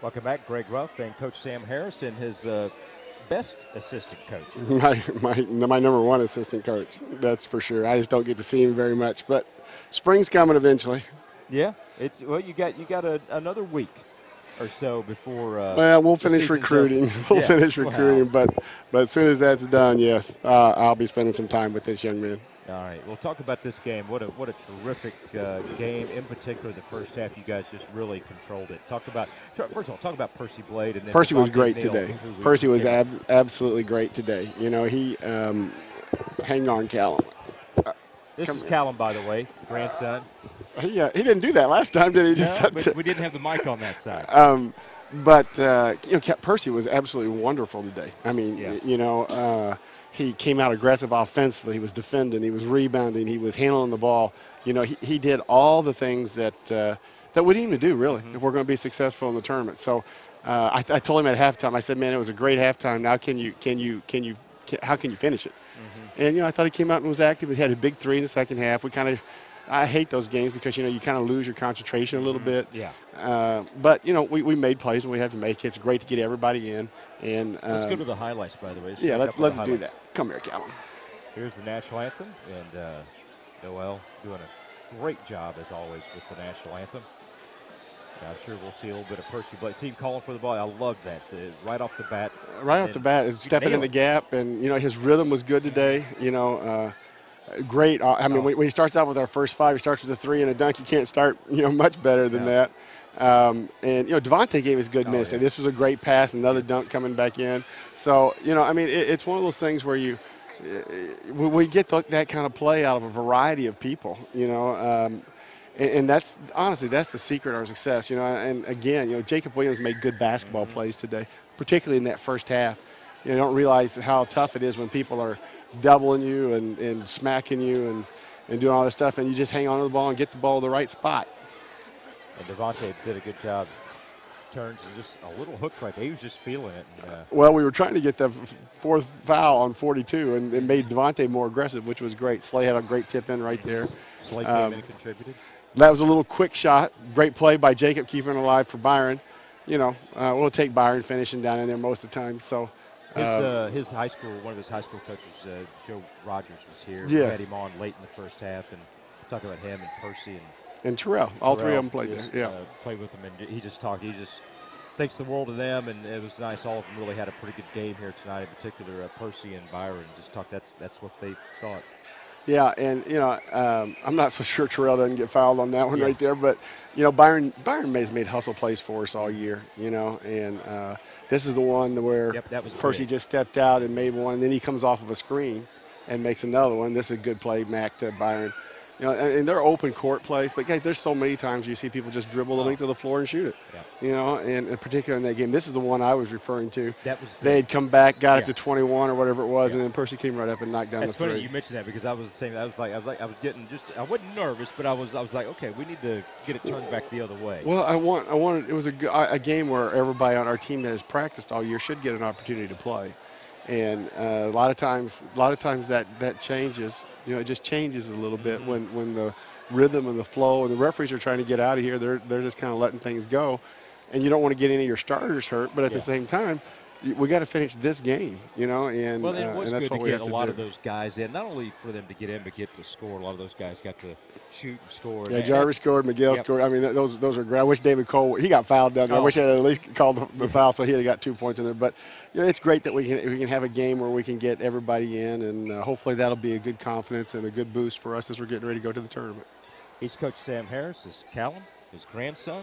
Welcome back, Greg Ruff and Coach Sam Harris and his best assistant coach. My number one assistant coach, that's for sure. I just don't get to see him very much, but spring's coming eventually. Yeah, you got another week or so before. Well, we'll finish recruiting. We'll finish recruiting, but as soon as that's done, yes, I'll be spending some time with this young man. All right, we'll talk about this game. What a terrific game. In particular, the first half, you guys just really controlled it. First of all, talk about Percy Blade. And then Percy was great Neal, today. Percy was absolutely great today. You know, he hang on, Callum. This is Callum, by the way, grandson. He didn't do that last time, did he? No, but we didn't have the mic on that side. Percy was absolutely wonderful today. I mean, he came out aggressive offensively. He was defending. He was rebounding. He was handling the ball. You know, he did all the things that we need him to do, really, if we're going to be successful in the tournament. So I told him at halftime, I said, man, it was a great halftime. Now how can you finish it? And, I thought he came out and was active. He had a big three in the second half. I hate those games because, you kind of lose your concentration a little bit. Yeah. But, we made plays and we have to make it. It's great to get everybody in. And let's go to the highlights, by the way. Let's do that. Come here, Callum. Here's the national anthem, and Noel doing a great job, as always, with the national anthem. I'm sure we'll see a little bit of Percy Blade. See him calling for the ball. I love that. Right off the bat. Right off the bat, is stepping in the gap, and, his rhythm was good today. Great. I mean, when he starts out with our first five, he starts with a three and a dunk. You can't start, much better than that. Devontae gave us good minutes. This was a great pass, another dunk coming back in. So, it's one of those things where we get that kind of play out of a variety of people, and that's honestly, that's the secret of our success, And again, Jacob Williams made good basketball plays today, particularly in that first half. You don't realize how tough it is when people are doubling you and smacking you and doing all this stuff, and you just hang on to the ball and get the ball to the right spot. And Devontae did a good job. Turns and just a little hook right there. He was just feeling it. Well, we were trying to get the fourth foul on 42 and it made Devontae more aggressive, which was great. Slay had a great tip in right there. Slay came in and contributed. That was a little quick shot. Great play by Jacob, keeping it alive for Byron. We'll take Byron finishing down in there most of the time. So his high school, one of his high school coaches, Joe Rogers, was here. Yes. We had him on late in the first half and talking about him and Percy and Terrell. All three of them played there. Yeah, played with them, and he just talked. He just thinks the world of them, and it was nice. All of them really had a pretty good game here tonight. In particular, Percy and Byron just talked. That's what they thought. Yeah, and I'm not so sure Terrell doesn't get fouled on that one right there, but Byron has made hustle plays for us all year. And this is the one where that was Percy just stepped out and made one, and then he comes off of a screen and makes another one. This is a good play, Mac, to Byron. And they're open court plays, but guys, there's so many times you see people just dribble the length of the floor and shoot it. Yeah. And in particular in that game, this is the one I was referring to. That was good. They had come back, got it to 21 or whatever it was, and then Percy came right up and knocked down the three. That's funny you mentioned that because I was the same. I was getting I wasn't nervous, but I was like, okay, we need to get it turned back the other way. Well, I wanted. It was a game where everybody on our team that has practiced all year should get an opportunity to play. And a lot of times that changes. It just changes a little bit when the rhythm and the flow and the referees are trying to get out of here. They're just kind of letting things go, and you don't want to get any of your starters hurt. But at the same time, we got to finish this game, And it was and that's good what to we get have a to lot do. of those guys in, not only for them to get in, but get to score. A lot of those guys got to shoot and score. Yeah, Jarvis scored, Miguel scored. I mean, those are great. I wish David Cole, he got fouled down there. I wish I had at least called the foul so he had got 2 points in it. But it's great that we can have a game where we can get everybody in, and hopefully that'll be a good confidence and a good boost for us as we're getting ready to go to the tournament. He's Coach Sam Harris, his Callum, his grandson.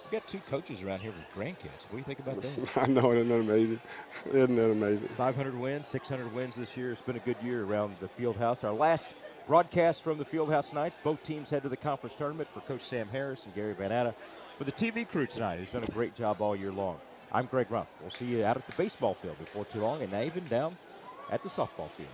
We've got two coaches around here with grandkids. What do you think about that? I know, isn't that amazing? Isn't that amazing? 500 wins, 600 wins this year. It's been a good year around the Fieldhouse. Our last broadcast from the Fieldhouse tonight. Both teams head to the conference tournament for Coach Sam Harris and Gary Van Atta. For the TV crew tonight, who's done a great job all year long. I'm Greg Ruff. We'll see you out at the baseball field before too long, and even down at the softball field.